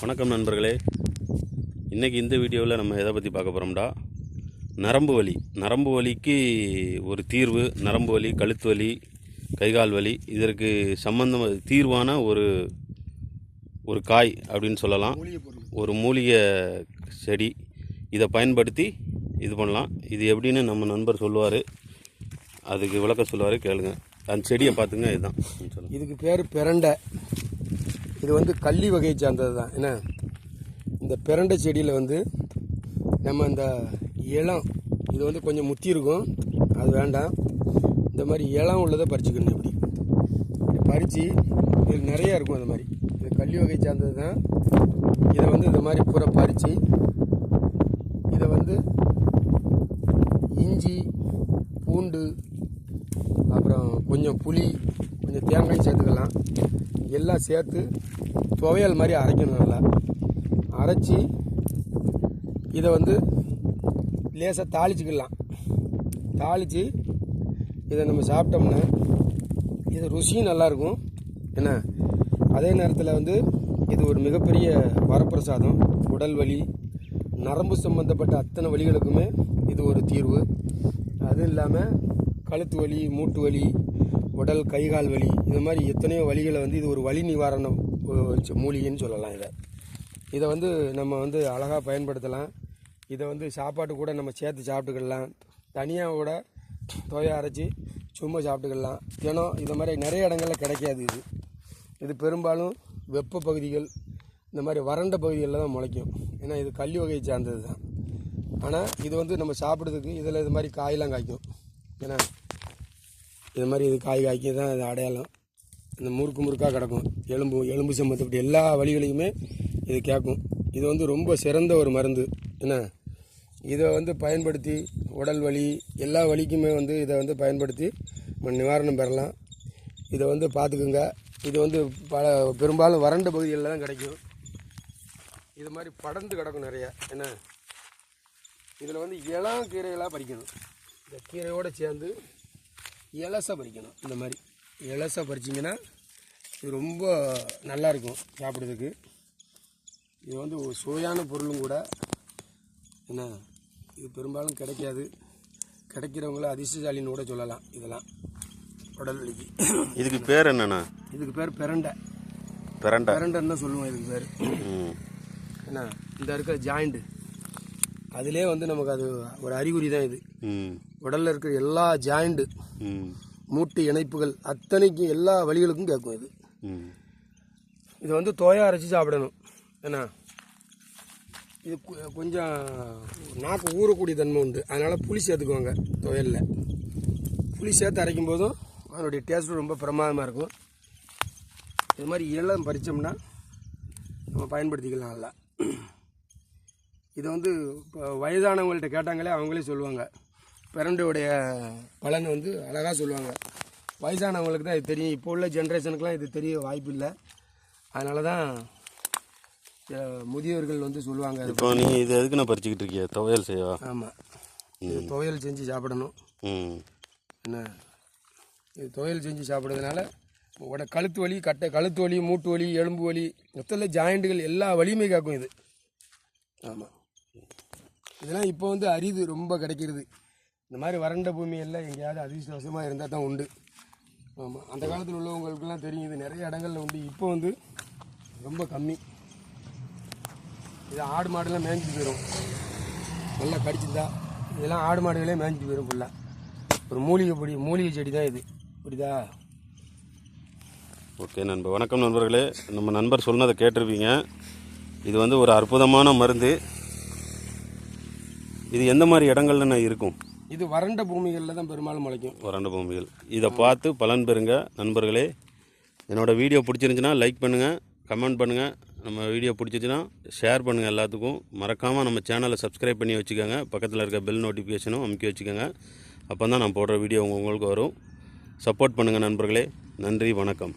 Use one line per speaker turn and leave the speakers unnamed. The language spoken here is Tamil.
வணக்கம் நண்பர்களே. இன்றைக்கி இந்த வீடியோவில் நம்ம எதை பற்றி பார்க்க போகிறோம்டா, நரம்பு வலிக்கு ஒரு தீர்வு. நரம்பு வலி, கழுத்து வலி, கைகால் வலி, இதற்கு தீர்வான ஒரு காய் அப்படின்னு சொல்லலாம். ஒரு மூலிகை செடி. இதை பயன்படுத்தி இது பண்ணலாம். இது எப்படின்னு நம்ம நண்பர் சொல்லுவார், அதுக்கு விளக்க சொல்லுவார், கேளுங்க. அந்த செடியை பார்த்துங்க. இதுதான்
இதுக்கு பேர் பிரண்டை. இது கள்ளி வகையை சார்ந்தது தான். என்ன, இந்த பிரண்டை செடியில் நம்ம இந்த இளம் இது கொஞ்சம் முத்தி இருக்கும், அது வேண்டாம். இந்த மாதிரி இளம் உள்ளதை பறிச்சுக்கணும். இப்படி பறித்து இது நிறையா இருக்கும். அந்த மாதிரி இது கள்ளி வகை சார்ந்தது தான். இதை இந்த மாதிரி பூரா பறித்து இதை இஞ்சி, பூண்டு, அப்புறம் கொஞ்சம் புளி, கொஞ்சம் தேங்காய் சேர்த்துக்கலாம். எல்லாம் சேர்த்து துவையல் மாதிரி அரைக்கணும். நல்லா அரைச்சி இதை லேசாக தாளிச்சிக்கலாம். தாளித்து இதை நம்ம சாப்பிட்டோம்னா இது ருசியும் நல்லாயிருக்கும். என்ன, அதே நேரத்தில் இது ஒரு மிகப்பெரிய வரப்பிரசாதம். உடல் வலி, நரம்பு சம்பந்தப்பட்ட அத்தனை வலிகளுக்குமே இது ஒரு தீர்வு. அதுவும் இல்லாமல் கழுத்து வலி, மூட்டு வலி, உடல் கைகால் வலி, இது மாதிரி எத்தனையோ வலிகளை இது ஒரு வலி நிவாரணம் மூலிகைன்னு சொல்லலாம். இதை நம்ம அழகாக பயன்படுத்தலாம். இதை சாப்பாட்டு கூட நம்ம சேர்த்து சாப்பிட்டுக்கலாம். தனியாக கூட துவையை அரைச்சி சும்மா சாப்பிட்டுக்கலாம். ஏன்னா இது மாதிரி நிறைய இடங்களில் கிடைக்காது. இது பெரும்பாலும் வெப்ப பகுதிகள், இந்த மாதிரி வறண்ட பகுதிகளில் தான் முளைக்கும். ஏன்னா இது கள்ளி வகையை சார்ந்தது தான். ஆனால் இது நம்ம சாப்பிட்றதுக்கு இதில் இது மாதிரி காயெல்லாம் காய்க்கும். ஏன்னா இது மாதிரி இது காய்க்க தான் இது அடையாளம். இந்த முறுக்காக கிடக்கும். எலும்பு சம்மந்தப்பட்ட எல்லா வலிகளையுமே இது கேட்கும். இது ரொம்ப சிறந்த ஒரு மருந்து. என்ன, இதை பயன்படுத்தி உடல் வலி எல்லா வலிக்குமே இதை பயன்படுத்தி நம்ம நிவாரணம் பெறலாம். இதை பார்த்துக்குங்க. இது பெரும்பாலும் வறண்ட பகுதிகளில் தான் கிடைக்கும். இது மாதிரி படர்ந்து கிடக்கும் நிறையா. என்ன, இதில் இளம் கீரைகளாக பறிக்கணும். இந்த கீரையோடு சேர்ந்து இலசை பறிக்கணும். இந்த மாதிரி இலசை பறிச்சிங்கன்னா இது ரொம்ப நல்லாயிருக்கும் சாப்பிட்றதுக்கு. இது ஒரு சுவையான பொருளும் கூட. என்ன, இது பெரும்பாலும் கிடைக்காது. கிடைக்கிறவங்கள அதிர்ஷ்டசாலின்னு கூட சொல்லலாம். இதெல்லாம் உடல் வலிக்கு.
இதுக்கு பேர் என்னென்னா?
இதுக்கு பேர் பிரண்டைன்னு தான் சொல்லுவோம். இதுக்கு பேர் என்ன, இந்த இருக்கிற ஜாயிண்ட்டு அதிலே நமக்கு அது ஒரு அறிகுறி தான். இது உடலில் இருக்கிற எல்லா ஜாயிண்ட்டு, மூட்டு இணைப்புகள் அத்தனைக்கும் எல்லா வலிகளுக்கும் கேட்கும். இது துவையா அரைச்சி சாப்பிடணும். ஏன்னா இது கொஞ்சம் நாக்கு ஊறக்கூடிய தன்மை உண்டு. அதனால் புளி சேர்த்துக்குவாங்க துவையலில். புளி சேர்த்து அரைக்கும் போதும் அதனுடைய டேஸ்ட்டும் ரொம்ப பிரமாதமாக இருக்கும். இது மாதிரி இளம் பறித்தோம்னா நம்ம பயன்படுத்திக்கலாம் நல்லா. இதை இப்போ வயதானவங்கள்ட்ட கேட்டாங்களே அவங்களே சொல்லுவாங்க. பிரண்டையுடைய பலன் அழகாக சொல்லுவாங்க. வயசானவங்களுக்கு தான் இது தெரியும். இப்போ உள்ள ஜென்ரேஷனுக்கெலாம் இது தெரிய வாய்ப்பு இல்லை. அதனால தான் முதியவர்கள் சொல்லுவாங்க.
இப்போ நீ இது எதுக்கு நான் பறிச்சுக்கிட்டு இருக்கியா? துவையல் செய்வா?
ஆமாம், இது துவையல் செஞ்சு சாப்பிடணும். என்ன, இது துவையல் செஞ்சு சாப்பிட்றதுனால கழுத்து வலி, கழுத்து வலி, மூட்டு வலி, எலும்பு வலி, மொத்தத்தில் ஜாயிண்ட்டுகள் எல்லா வலியுமே காக்கும் இது. ஆமாம், இதெல்லாம் இப்போ அரிது, ரொம்ப கிடைக்கிறது. இந்த மாதிரி வறண்ட பூமியெல்லாம் எங்கேயாவது அதிர்ஷ்டவசமாக இருந்தால் தான் உண்டு. ஆமாம், அந்த காலத்தில் உள்ளவங்களுக்கெல்லாம் தெரியும். இது நிறைய இடங்களில் உண்டு. இப்போ ரொம்ப கம்மி. இது ஆடு மாடுலாம் மேய்ஞ்சிட்டு போயிடும். நல்லா கடிச்சிருந்தா இதெல்லாம் ஆடு மாடுகளே மேய்ஞ்சிட்டு போயிடும் ஃபுல்லாக. ஒரு மூலிகை செடி தான் இது. புரியுதா?
ஓகே நண்பர். வணக்கம் நண்பர்களே. நம்ம நண்பர் சொன்னதை கேட்டிருப்பீங்க. இது ஒரு அற்புதமான மருந்து. இது எந்த மாதிரி இடங்கள்ல இருக்கும்?
இது வறண்ட பூமிகளில் தான் பெரும்பாலும் முளைக்கும்.
வறண்ட பூமிகள். இதை பார்த்து பலன் பெறுங்க நண்பர்களே. என்னோடய வீடியோ பிடிச்சிருந்துச்சுன்னா லைக் பண்ணுங்கள், கமெண்ட் பண்ணுங்கள். நம்ம வீடியோ பிடிச்சிச்சின்னா ஷேர் பண்ணுங்கள் எல்லாத்துக்கும். மறக்காமல் நம்ம சேனலை சப்ஸ்கிரைப் பண்ணி வச்சுக்கோங்க. பக்கத்தில் இருக்க பெல் நோட்டிஃபிகேஷனும் அமுக்கி வச்சுக்கோங்க. அப்போ தான் நான் போடுற வீடியோ உங்களுக்கு வரும். சப்போர்ட் பண்ணுங்கள் நண்பர்களே. நன்றி, வணக்கம்.